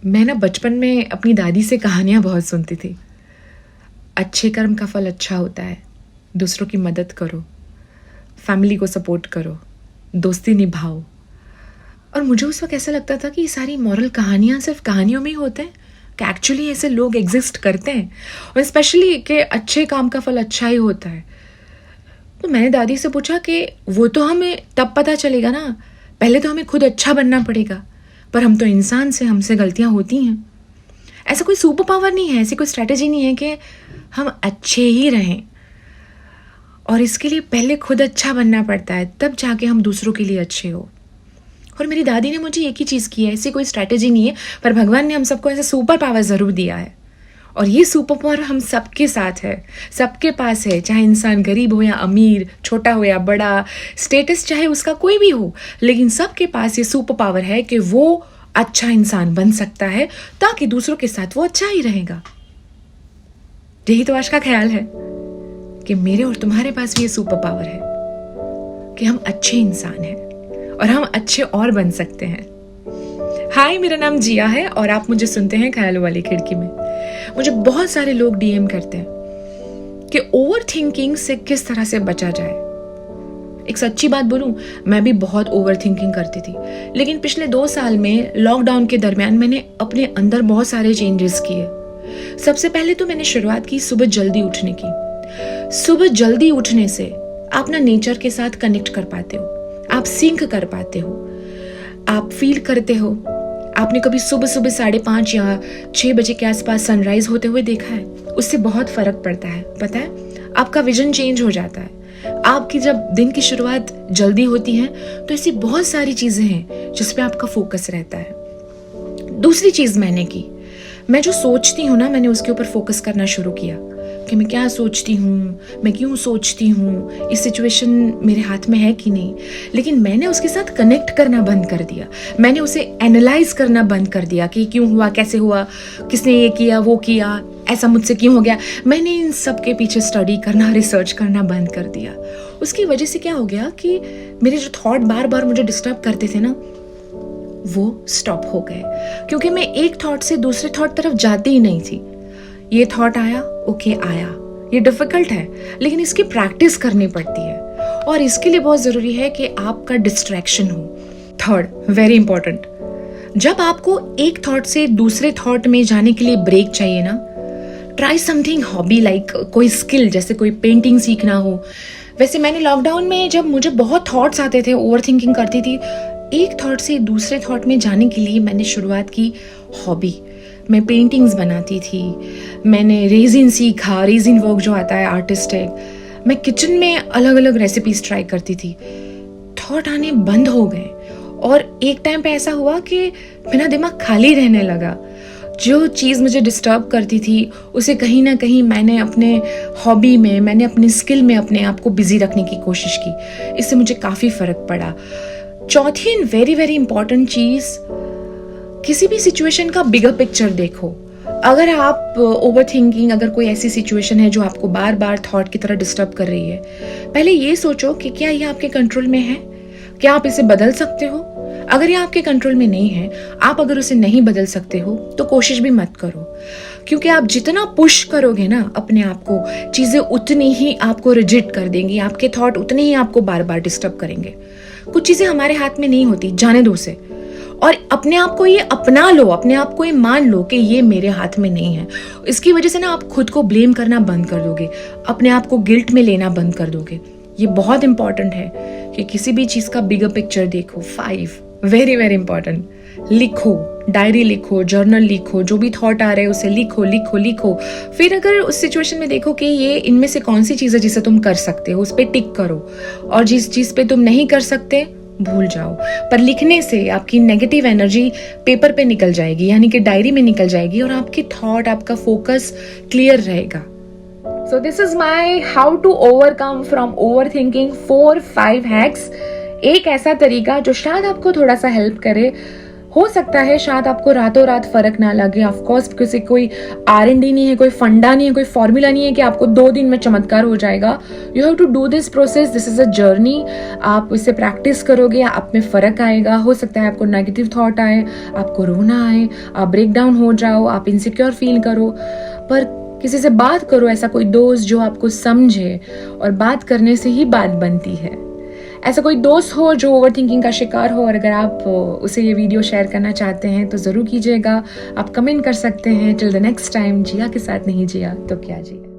मैं ना बचपन में अपनी दादी से कहानियाँ बहुत सुनती थी। अच्छे कर्म का फल अच्छा होता है, दूसरों की मदद करो, फैमिली को सपोर्ट करो, दोस्ती निभाओ। और मुझे उस वक्त ऐसा लगता था कि ये सारी मॉरल कहानियाँ सिर्फ कहानियों में ही होते हैं, कि एक्चुअली ऐसे लोग एग्जिस्ट करते हैं, और स्पेशली कि अच्छे काम का फल अच्छा ही होता है। तो मैंने दादी से पूछा कि वो तो हमें तब पता चलेगा ना, पहले तो हमें खुद अच्छा बनना पड़ेगा, पर हम तो इंसान से, हमसे गलतियां होती हैं। ऐसा कोई सुपर पावर नहीं है, ऐसी कोई स्ट्रैटेजी नहीं है कि हम अच्छे ही रहें, और इसके लिए पहले खुद अच्छा बनना पड़ता है, तब जाके हम दूसरों के लिए अच्छे हो। और मेरी दादी ने मुझे एक ही चीज़ की है, ऐसी कोई स्ट्रैटेजी नहीं है, पर भगवान ने हम सबको ऐसा सुपर पावर ज़रूर दिया है, और ये सुपर पावर हम सबके साथ है, सबके पास है, चाहे इंसान गरीब हो या अमीर, छोटा हो या बड़ा, स्टेटस चाहे उसका कोई भी हो, लेकिन सबके पास ये सुपर पावर है कि वो अच्छा इंसान बन सकता है, ताकि दूसरों के साथ वो अच्छा ही रहेगा। यही तो आज का ख्याल है कि मेरे और तुम्हारे पास भी ये सुपर पावर है कि हम अच्छे इंसान हैं और हम अच्छे और बन सकते हैं। हाय, मेरा नाम जिया है और आप मुझे सुनते हैं ख्यालों वाली खिड़की में। मुझे बहुत सारे लोग डीएम करते हैं कि ओवर थिंकिंग से किस तरह से बचा जाए। एक सच्ची बात बोलूं, मैं भी बहुत ओवर थिंकिंग करती थी, लेकिन पिछले 2 साल में लॉकडाउन के दरमियान मैंने अपने अंदर बहुत सारे चेंजेस किए। सबसे पहले तो मैंने शुरुआत की सुबह जल्दी उठने की। सुबह जल्दी उठने से आप ना नेचर के साथ कनेक्ट कर पाते हो, आप सिंक कर पाते हो, आप फील करते हो। आपने कभी सुबह सुबह 5:30 या 6 बजे के आसपास सनराइज होते हुए देखा है? उससे बहुत फर्क पड़ता है, पता है? आपका विजन चेंज हो जाता है। आपकी जब दिन की शुरुआत जल्दी होती है तो ऐसी बहुत सारी चीजें हैं जिस पे आपका फोकस रहता है। दूसरी चीज मैंने की, मैं जो सोचती हूँ ना, मैंने उसके ऊपर फोकस करना शुरू किया कि मैं क्या सोचती हूँ, मैं क्यों सोचती हूँ, इस सिचुएशन मेरे हाथ में है कि नहीं। लेकिन मैंने उसके साथ कनेक्ट करना बंद कर दिया, मैंने उसे एनालाइज करना बंद कर दिया कि क्यों हुआ, कैसे हुआ, किसने ये किया, वो किया, ऐसा मुझसे क्यों हो गया। मैंने इन सब के पीछे स्टडी करना, रिसर्च करना बंद कर दिया। उसकी वजह से क्या हो गया कि मेरे जो थॉट बार बार मुझे डिस्टर्ब करते थे ना, वो स्टॉप हो गए, क्योंकि मैं एक थॉट से दूसरे थॉट तरफ जाती ही नहीं थी। ये थॉट आया, ओके आया, ये डिफिकल्ट है, लेकिन इसकी प्रैक्टिस करनी पड़ती है, और इसके लिए बहुत जरूरी है कि आपका डिस्ट्रैक्शन हो। थर्ड, वेरी इंपॉर्टेंट, जब आपको एक थॉट से दूसरे थॉट में जाने के लिए ब्रेक चाहिए ना, ट्राई समथिंग हॉबी, लाइक कोई स्किल, जैसे कोई पेंटिंग सीखना हो। वैसे मैंने लॉकडाउन में जब मुझे बहुत थॉट्स आते थे, ओवर थिंकिंग करती थी, एक थॉट से दूसरे थॉट में जाने के लिए मैंने शुरुआत की हॉबी। मैं पेंटिंग्स बनाती थी, मैंने रेजिन सीखा, रेजिन वर्क जो आता है, आर्टिस्ट है। मैं किचन में अलग अलग रेसिपीज ट्राई करती थी। थॉट आने बंद हो गए, और एक टाइम पे ऐसा हुआ कि मेरा दिमाग खाली रहने लगा। जो चीज़ मुझे डिस्टर्ब करती थी उसे कहीं ना कहीं मैंने अपने हॉबी में, मैंने अपने स्किल में अपने आप को बिजी रखने की कोशिश की। इससे मुझे काफ़ी फ़र्क पड़ा। चौथी एंड वेरी वेरी इंपॉर्टेंट चीज़, किसी भी सिचुएशन का बिगर पिक्चर देखो। अगर आप ओवर थिंकिंग, अगर कोई ऐसी सिचुएशन है जो आपको बार बार थॉट की तरह डिस्टर्ब कर रही है, पहले ये सोचो कि क्या ये आपके कंट्रोल में है, क्या आप इसे बदल सकते हो। अगर ये आपके कंट्रोल में नहीं है, आप अगर उसे नहीं बदल सकते हो तो कोशिश भी मत करो, क्योंकि आप जितना पुश करोगे ना अपने आप को, चीजें उतनी ही आपको रिजिड कर देंगी, आपके थॉट उतने ही आपको बार बार डिस्टर्ब करेंगे। कुछ चीजें हमारे हाथ में नहीं होती, जाने दो उसे, और अपने आप को ये अपना लो, अपने आप को ये मान लो कि ये मेरे हाथ में नहीं है। इसकी वजह से ना आप खुद को ब्लेम करना बंद कर दोगे, अपने आप को गिल्ट में लेना बंद कर दोगे। ये बहुत इंपॉर्टेंट है कि किसी भी चीज का बिगर पिक्चर देखो। 5, वेरी वेरी इंपॉर्टेंट, लिखो, डायरी लिखो, जर्नल लिखो, जो भी थॉट आ रहे हैं उसे लिखो लिखो लिखो। फिर अगर उस सिचुएशन में देखो कि ये इनमें से कौन सी चीज है जिसे तुम कर सकते हो, उस पर टिक करो, और जिस चीज पे तुम नहीं कर सकते भूल जाओ। पर लिखने से आपकी नेगेटिव एनर्जी पेपर पे निकल जाएगी, यानी कि डायरी में निकल जाएगी, और आपके थॉट, आपका फोकस क्लियर रहेगा। So this is my how to overcome from over thinking 4-5 hacks. एक ऐसा तरीका जो शायद आपको थोड़ा सा हेल्प करे। हो सकता है शायद आपको रातों रात फर्क ना लगे, ऑफ कोर्स किसी कोई R&D नहीं है, कोई फंडा नहीं है, कोई फॉर्मूला नहीं है कि आपको 2 दिन में चमत्कार हो जाएगा. You have to do this process, this is a journey. आप इससे प्रैक्टिस करोगे, आप में फर्क आएगा. हो सकता है आपको नेगेटिव थॉट आए, आपको रोना आए, आप ब्रेक डाउन हो जाओ, आप इनसिक्योर फील करो, पर किसी से बात करो, ऐसा कोई दोस्त जो आपको समझे, और बात करने से ही बात बनती है. ऐसा कोई दोस्त हो जो ओवरथिंकिंग का शिकार हो, और अगर आप उसे ये वीडियो शेयर करना चाहते हैं तो ज़रूर कीजिएगा. आप कमेंट कर सकते हैं. टिल द नेक्स्ट टाइम, जिया के साथ नहीं जिया तो क्या जिया.